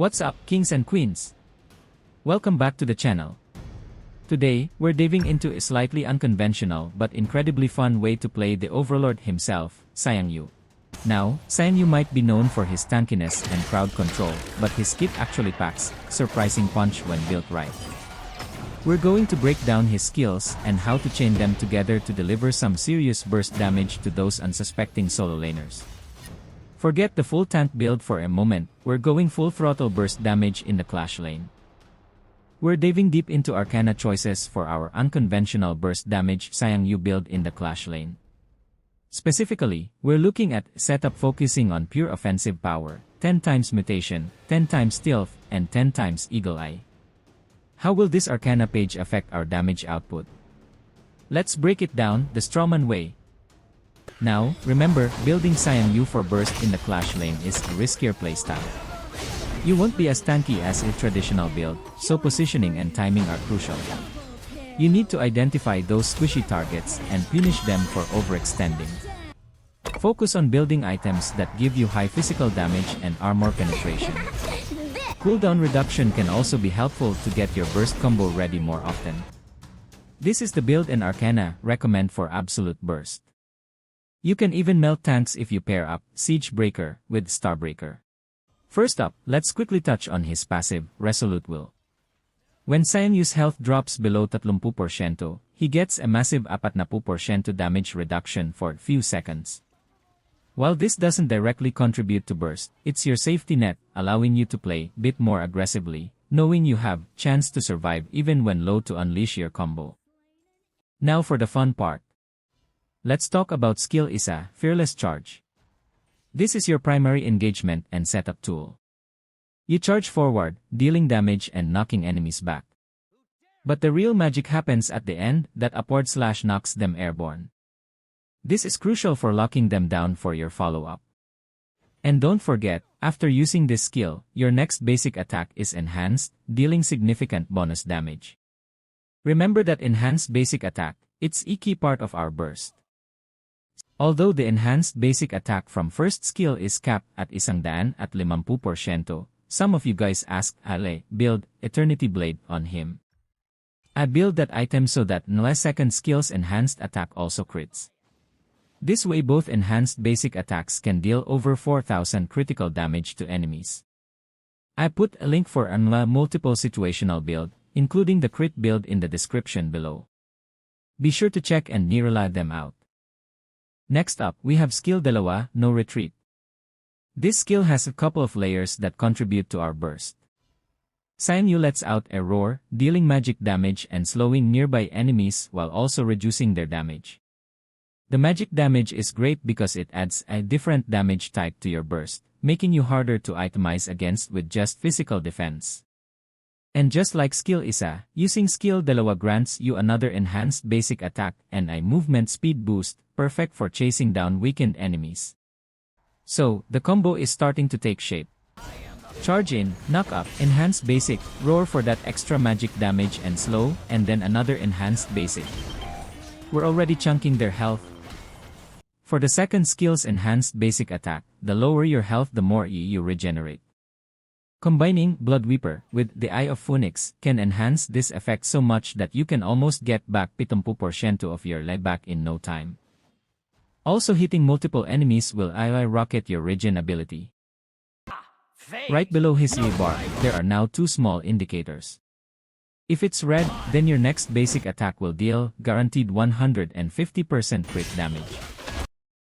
What's up, kings and queens? Welcome back to the channel. Today, we're diving into a slightly unconventional but incredibly fun way to play the overlord himself, Xiang Yu. Now, Xiang Yu might be known for his tankiness and crowd control, but his kit actually packs surprising punch when built right. We're going to break down his skills and how to chain them together to deliver some serious burst damage to those unsuspecting solo laners. Forget the full tank build for a moment, we're going full throttle burst damage in the clash lane. We're diving deep into Arcana choices for our unconventional burst damage Xiang Yu build in the clash lane. Specifically, we're looking at setup focusing on pure offensive power, 10 times mutation, 10 times stealth, and 10 times eagle eye. How will this Arcana page affect our damage output? Let's break it down the Strawman way. Now, remember, building Xiang Yu for burst in the clash lane is a riskier playstyle. You won't be as tanky as a traditional build, so positioning and timing are crucial. You need to identify those squishy targets and punish them for overextending. Focus on building items that give you high physical damage and armor penetration. Cooldown reduction can also be helpful to get your burst combo ready more often. This is the build and Arcana recommend for absolute burst. You can even melt tanks if you pair up Siege Breaker with Starbreaker. First up, let's quickly touch on his passive, Resolute Will. When Xiang Yu's health drops below 30%, he gets a massive 40% damage reduction for a few seconds. While this doesn't directly contribute to burst, it's your safety net, allowing you to play a bit more aggressively, knowing you have chance to survive even when low to unleash your combo. Now for the fun part. Let's talk about skill Isa, Fearless Charge. This is your primary engagement and setup tool. You charge forward, dealing damage and knocking enemies back. But the real magic happens at the end, that upward slash knocks them airborne. This is crucial for locking them down for your follow-up. And don't forget, after using this skill, your next basic attack is enhanced, dealing significant bonus damage. Remember that enhanced basic attack, it's a key part of our burst. Although the enhanced basic attack from first skill is capped at 150%, some of you guys asked Ale, build Eternity Blade on him. I build that item so that NLE second skill's enhanced attack also crits. This way both enhanced basic attacks can deal over 4000 critical damage to enemies. I put a link for NLE multiple situational build, including the crit build in the description below. Be sure to check and nirala them out. Next up, we have skill Dalawa, No Retreat. This skill has a couple of layers that contribute to our burst. Xiang Yu lets out a roar, dealing magic damage and slowing nearby enemies while also reducing their damage. The magic damage is great because it adds a different damage type to your burst, making you harder to itemize against with just physical defense. And just like skill Isa, using skill Dalawa grants you another enhanced basic attack and a movement speed boost, perfect for chasing down weakened enemies. So, the combo is starting to take shape. Charge in, knock up, enhanced basic, roar for that extra magic damage and slow, and then another enhanced basic. We're already chunking their health. For the second skill's enhanced basic attack, the lower your health the more you regenerate. Combining Blood Weeper with the Eye of Phoenix can enhance this effect so much that you can almost get back 70% of your life back in no time. Also hitting multiple enemies will rocket your regen ability. Right below his E bar, there are now two small indicators. If it's red, then your next basic attack will deal guaranteed 150% crit damage.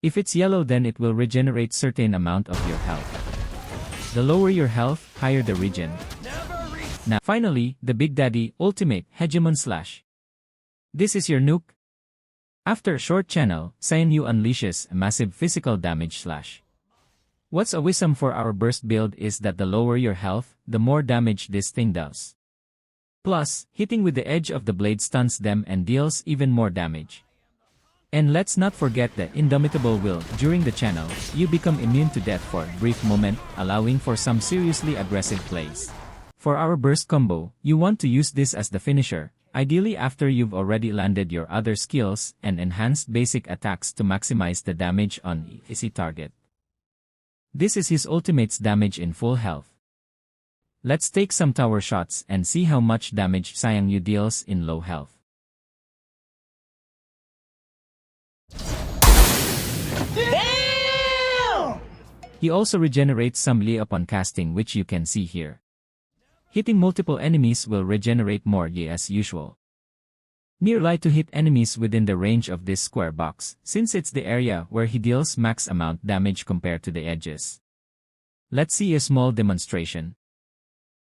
If it's yellow, then it will regenerate certain amount of your health. The lower your health, higher the regen. Now, finally, the Big Daddy Ultimate Hegemon Slash. This is your nuke. After a short channel, Xiang Yu unleashes a massive physical damage slash. What's awesome for our burst build is that the lower your health, the more damage this thing does. Plus, hitting with the edge of the blade stuns them and deals even more damage. And let's not forget the indomitable will. During the channel, you become immune to death for a brief moment, allowing for some seriously aggressive plays. For our burst combo, you want to use this as the finisher, ideally after you've already landed your other skills and enhanced basic attacks to maximize the damage on easy target. This is his ultimate's damage in full health. Let's take some tower shots and see how much damage Xiang Yu deals in low health. Damn! He also regenerates some Li upon casting, which you can see here. Hitting multiple enemies will regenerate more Yi as usual. Nearly to hit enemies within the range of this square box, since it's the area where he deals max amount damage compared to the edges. Let's see a small demonstration.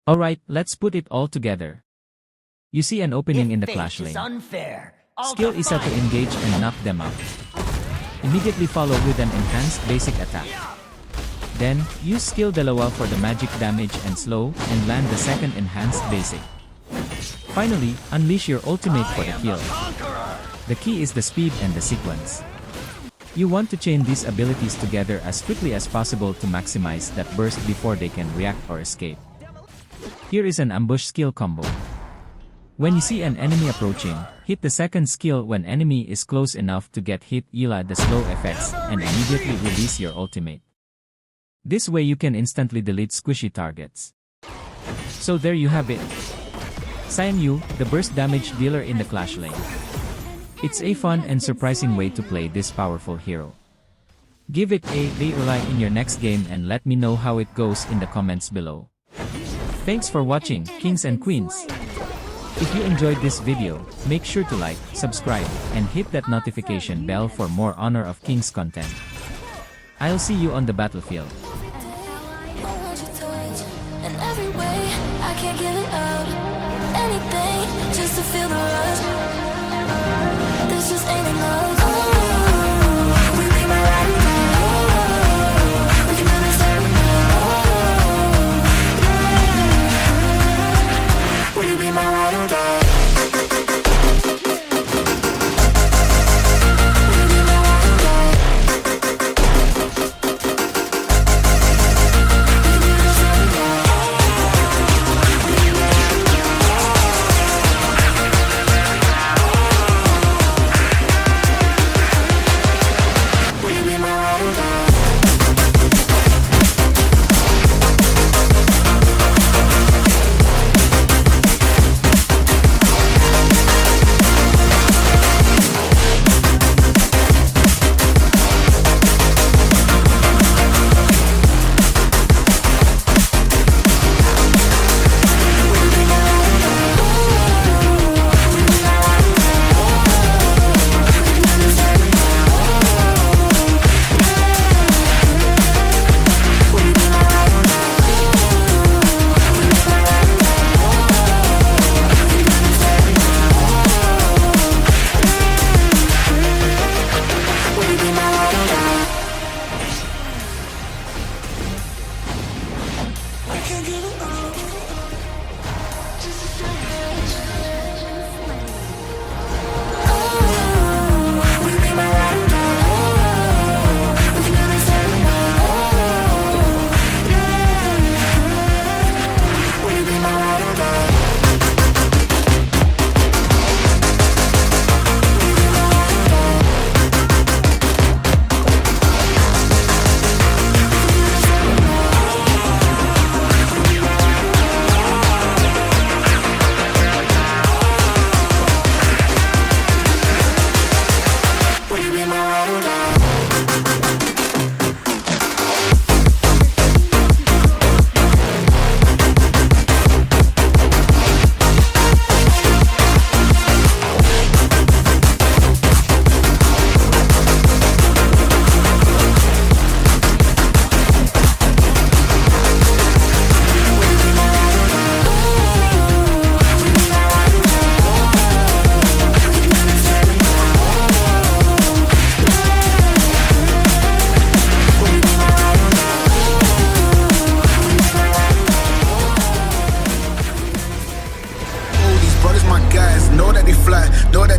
Alright, let's put it all together. You see an opening in the clash lane. Skill Isa to engage and knock them out. Immediately follow with an enhanced basic attack. Then, use skill Dalawa for the magic damage and slow, and land the second enhanced basic. Finally, unleash your ultimate for the kill. The key is the speed and the sequence. You want to chain these abilities together as quickly as possible to maximize that burst before they can react or escape. Here is an ambush skill combo. When you see an enemy approaching, hit the second skill when enemy is close enough to get hit, Yila the slow effects, and immediately release your ultimate. This way you can instantly delete squishy targets. So there you have it. Xiang Yu, the burst damage dealer in the clash lane. It's a fun and surprising way to play this powerful hero. Give it a like in your next game and let me know how it goes in the comments below. Thanks for watching, kings and queens. If you enjoyed this video, make sure to like, subscribe, and hit that notification bell for more Honor of Kings content. I'll see you on the battlefield. Just to feel the rush. This just ain't enough. We be my ride or die. We can do this every night. Will you be my ride or die?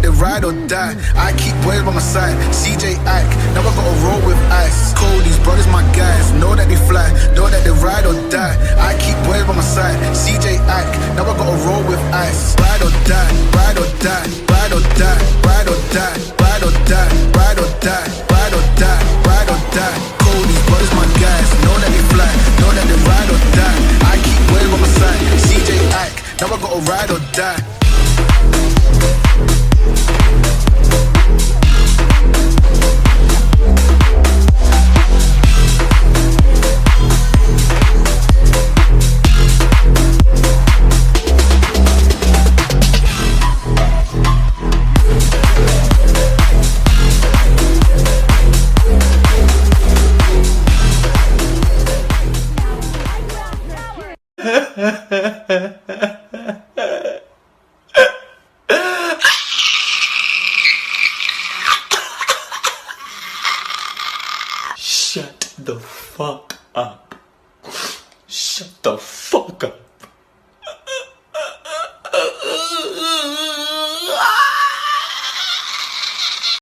they ride or die. I keep boys by my side. CJ Ike, now I gotta roll with ice. Cody's brothers, my guys. Know that they fly, know that they ride or die. I keep boys by my side. CJ Ike, now I gotta roll with ice. Ride or die, ride or die, ride or die, ride or die, ride or die, ride or die, ride or die, ride or die. Cody's brothers, my guys. Know that they fly, know that they ride or die. I keep boys by my side. CJ Ike, now I gotta ride or die. Shut the fuck up. Shut the fuck